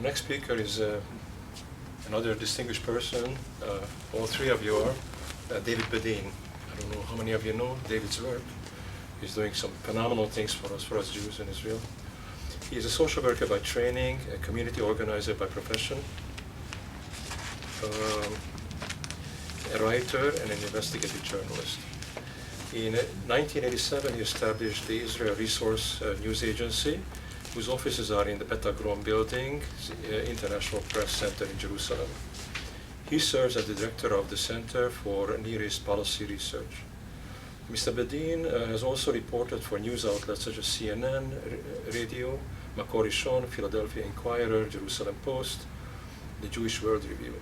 Our next speaker is another distinguished person. All three of you are. David Bedein. I don't know how many of you know David's work. He's doing some phenomenal things for us Jews in Israel. He is a social worker by training, a community organizer by profession, a writer and an investigative journalist. In 1987, he established the Israel Resource News Agency, whose offices are in the Betagron building, International Press Center in Jerusalem. He serves as the director of the Center for Near East Policy Research. Mr. Bedein has also reported for news outlets such as CNN, Radio, Makor Rishon, Philadelphia Inquirer, Jerusalem Post, the Jewish World Review.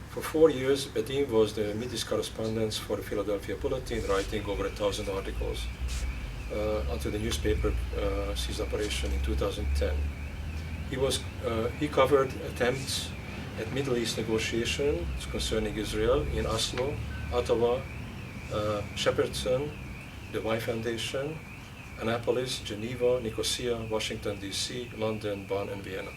For 4 years, Bedein was the Middle East correspondent for the Philadelphia Bulletin, writing over 1,000 articles until the newspaper ceased operation in 2010. He covered attempts at Middle East negotiations concerning Israel in Oslo, Ottawa, Shepperton, the Y Foundation, Annapolis, Geneva, Nicosia, Washington, D.C., London, Bonn, and Vienna.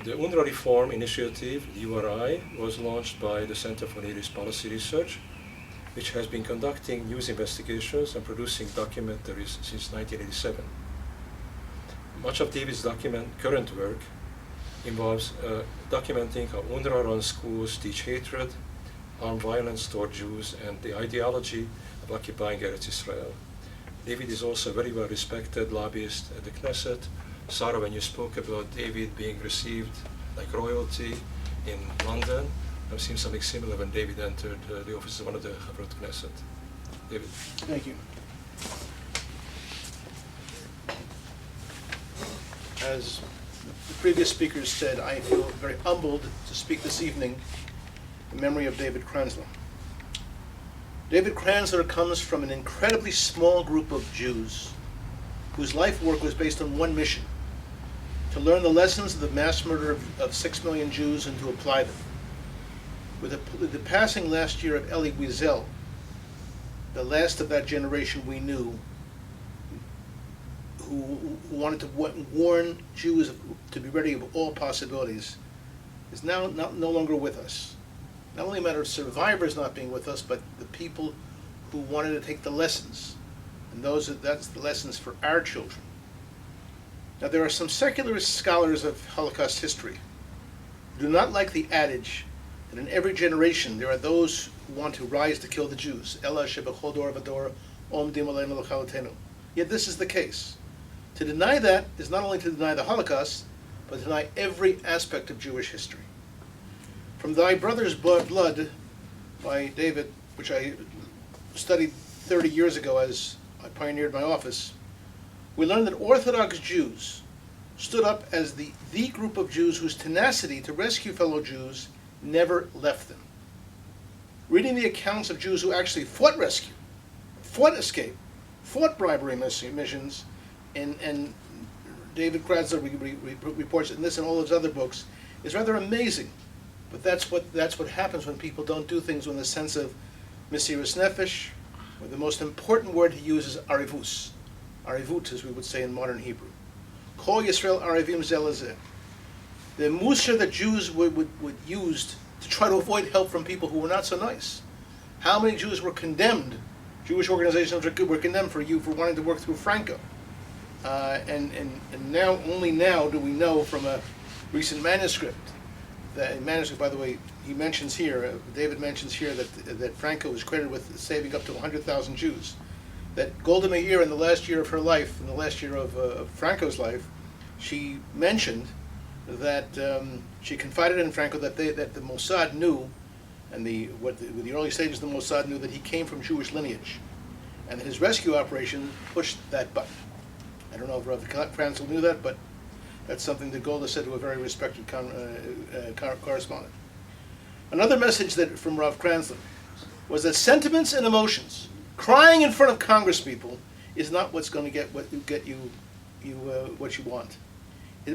The UNRWA Reform Initiative, the URI, was launched by the Center for Near East Policy Research, which has been conducting news investigations and producing documentaries since 1987. Much of David's current work involves documenting how UNRWA runs schools, teach hatred, armed violence toward Jews, and the ideology of occupying Eretz Israel. David is also a very well-respected lobbyist at the Knesset. Sarah, when you spoke about David being received like royalty in London, I've seen something similar when David entered the office of one of the Havrot Knesset. David. Thank you. As the previous speakers said, I feel very humbled to speak this evening in memory of David Kranzler. David Kranzler comes from an incredibly small group of Jews whose life work was based on one mission: to learn the lessons of the mass murder of 6 million Jews and to apply them. With the passing last year of Elie Wiesel, the last of that generation we knew, who wanted to warn Jews to be ready of all possibilities, is now no longer with us. Not only a matter of survivors not being with us, but the people who wanted to take the lessons, and that's the lessons for our children. Now, there are some secularist scholars of Holocaust history who do not like the adage that in every generation there are those who want to rise to kill the Jews. Ela shebechol dor v'dor omdim aleinu l'chalotenu. Yet this is the case. To deny that is not only to deny the Holocaust, but to deny every aspect of Jewish history. From Thy Brother's Blood by David, which I studied 30 years ago as I pioneered my office, we learned that Orthodox Jews stood up as the group of Jews whose tenacity to rescue fellow Jews never left them. Reading the accounts of Jews who actually fought rescue, fought escape, fought bribery missions, and David Kranzler reports it in this and all his other books, is rather amazing. But that's what happens when people don't do things with a sense of Mesiras Nefesh, or the most important word he uses, arivus. Arivut, as we would say in modern Hebrew. Kol Yisrael arivim zeh lezeh. The musar that Jews would use to try to avoid help from people who were not so nice. How many Jews were condemned? Jewish organizations were condemned for wanting to work through Franco. And now, only now do we know from a recent manuscript, by the way, he mentions here, David mentions here that Franco is credited with saving up to 100,000 Jews. That Golda Meir, in the last year of her life, in the last year of Franco's life, she mentioned that she confided in Franco that the Mossad knew, and with the early stages of the Mossad knew that he came from Jewish lineage, and that his rescue operation pushed that button. I don't know if Rav Kranzler knew that, but that's something that Golda said to a very respected correspondent. Another message from Rav Kranzler was that sentiments and emotions, crying in front of Congress people, is not what's going to get you what you want.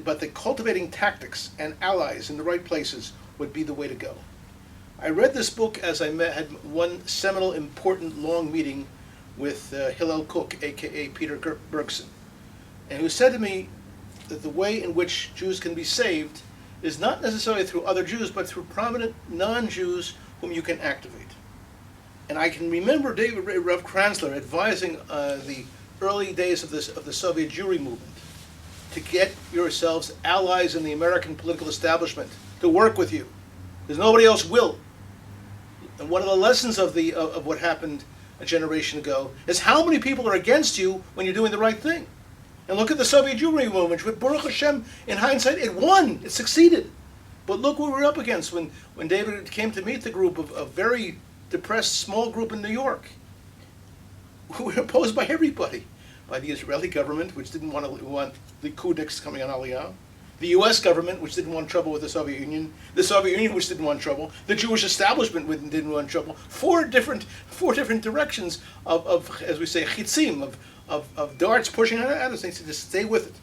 But that cultivating tactics and allies in the right places would be the way to go. I read this book as I had one seminal, important, long meeting with Hillel Cook, a.k.a. Peter Bergson, and who said to me, that the way in which Jews can be saved is not necessarily through other Jews, but through prominent non-Jews whom you can activate. And I can remember Rev. Kranzler advising the early days of the Soviet Jewry movement to get yourselves allies in the American political establishment to work with you, because nobody else will. And one of the lessons of what happened a generation ago is how many people are against you when you're doing the right thing. And look at the Soviet Jewry movement. With Baruch Hashem, in hindsight, it won. It succeeded. But look what we were up against when David came to meet the group of a very depressed small group in New York. We were opposed by everybody. By the Israeli government, which didn't want the Kudniks coming on Aliyah. The U.S. government, which didn't want trouble with the Soviet Union. The Soviet Union, which didn't want trouble. The Jewish establishment didn't want trouble. Four different directions of as we say, chitzim, of darts pushing at us. They said to stay with it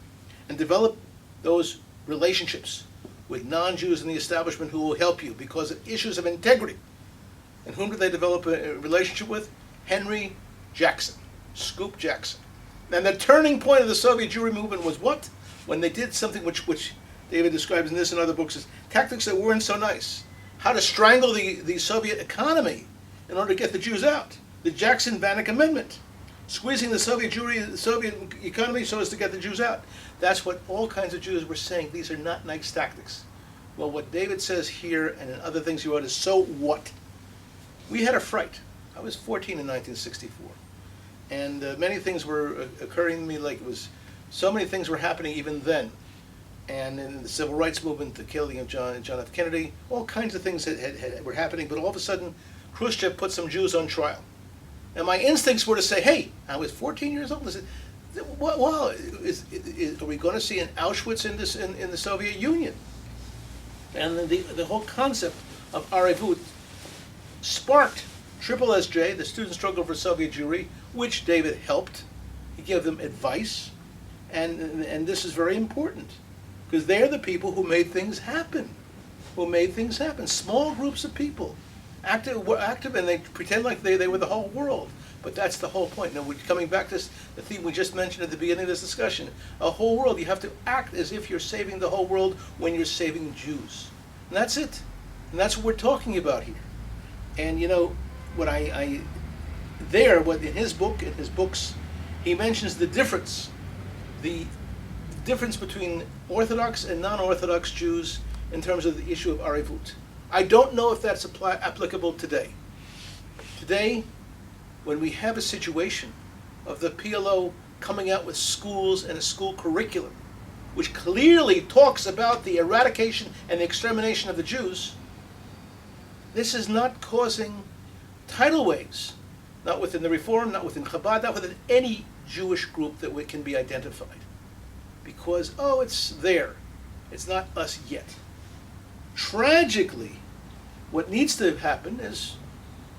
and develop those relationships with non-Jews in the establishment who will help you because of issues of integrity. And whom did they develop a relationship with? Henry Jackson, Scoop Jackson. And the turning point of the Soviet Jewry movement was what? When they did something which David describes in this and other books as tactics that weren't so nice. How to strangle the Soviet economy in order to get the Jews out. The Jackson-Vanik Amendment. Squeezing the Soviet economy so as to get the Jews out. That's what all kinds of Jews were saying. These are not nice tactics. Well, what David says here and in other things he wrote is, so what? We had a fright. I was 14 in 1964. And many things were occurring to me, like so many things were happening even then. And in the civil rights movement, the killing of John F. Kennedy, all kinds of things that were happening, but all of a sudden, Khrushchev put some Jews on trial. And my instincts were to say, hey, I was 14 years old. I said, well, are we going to see an Auschwitz in the Soviet Union? And the whole concept of Arevut sparked Triple SJ, the Student Struggle for Soviet Jewry, which David helped. He gave them advice, and this is very important, because they're the people who made things happen. Small groups of people, active, and they pretend like they were the whole world. But that's the whole point. Now, we're coming back to the theme we just mentioned at the beginning of this discussion. A whole world, you have to act as if you're saving the whole world when you're saving Jews. And that's it. And that's what we're talking about here. And what in his books, he mentions the difference between Orthodox and non-Orthodox Jews in terms of the issue of Arevut. I don't know if that's applicable today. Today, when we have a situation of the PLO coming out with schools and a school curriculum, which clearly talks about the eradication and the extermination of the Jews, this is not causing tidal waves, not within the Reform, not within Chabad, not within any Jewish group that can be identified. Because, it's there. It's not us yet. Tragically, what needs to happen is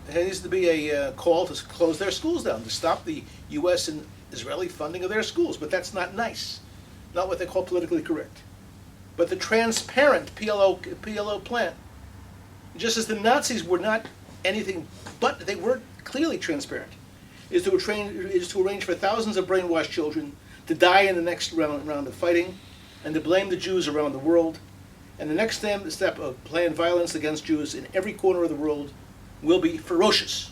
there needs to be a call to close their schools down, to stop the U.S. and Israeli funding of their schools. But that's not nice. Not what they call politically correct. But the transparent PLO plan, just as the Nazis were not anything but, they were clearly transparent, is to arrange for thousands of brainwashed children to die in the next round of fighting, and to blame the Jews around the world. And the next step of planned violence against Jews in every corner of the world will be ferocious,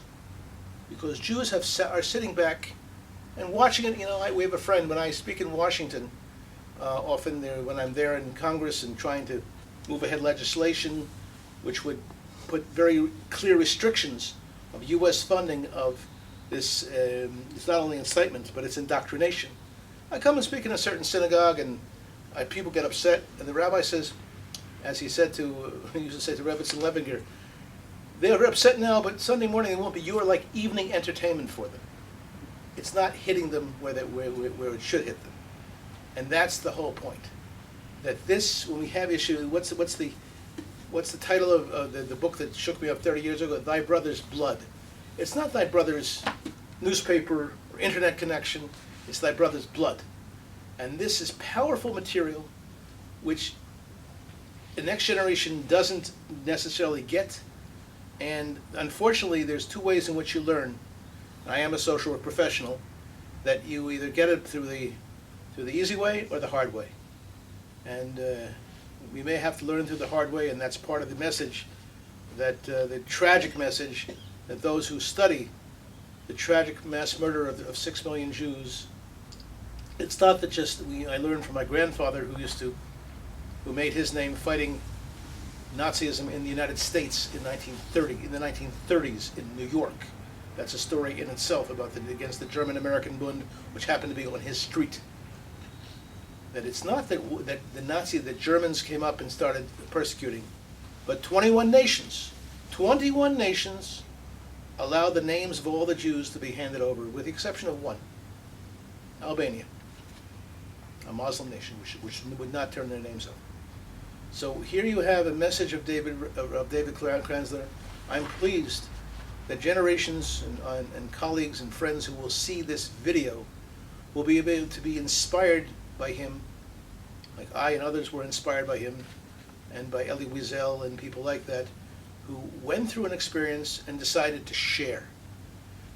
because Jews are sitting back and watching it. We have a friend, when I speak in Washington, often when I'm there in Congress and trying to move ahead legislation which would put very clear restrictions of U.S. funding of this, it's not only incitement, but it's indoctrination. I come and speak in a certain synagogue, and people get upset, and the rabbi says, as he used to say to Rebbetzin Levinger, they're upset now, but Sunday morning they won't be. You are like evening entertainment for them. It's not hitting them where it should hit them. And that's the whole point. That this, when we have issue, what's the title of the book that shook me up 30 years ago? Thy Brother's Blood. It's not thy brother's newspaper or internet connection. It's thy brother's blood. And this is powerful material which the next generation doesn't necessarily get. And unfortunately, there's two ways in which you learn. I am a social work professional, that you either get it through the easy way or the hard way. And we may have to learn through the hard way, and that's part of the message, that the tragic message that those who study the tragic mass murder of 6 million Jews, it's not that just, I learned from my grandfather who made his name fighting Nazism in the United States in the 1930s in New York. That's a story in itself against the German-American Bund, which happened to be on his street. That it's not that the Germans came up and started persecuting, but 21 nations allowed the names of all the Jews to be handed over, with the exception of one, Albania, a Muslim nation, which would not turn their names over. So here you have a message of David Kranzler. I'm pleased that generations and colleagues and friends who will see this video will be able to be inspired by him, like I and others were inspired by him, and by Elie Wiesel and people like that, who went through an experience and decided to share.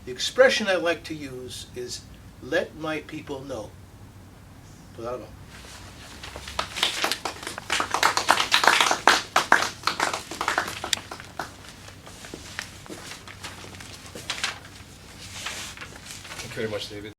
The expression I like to use is, let my people know. Tודה רבה. Thank you very much, David.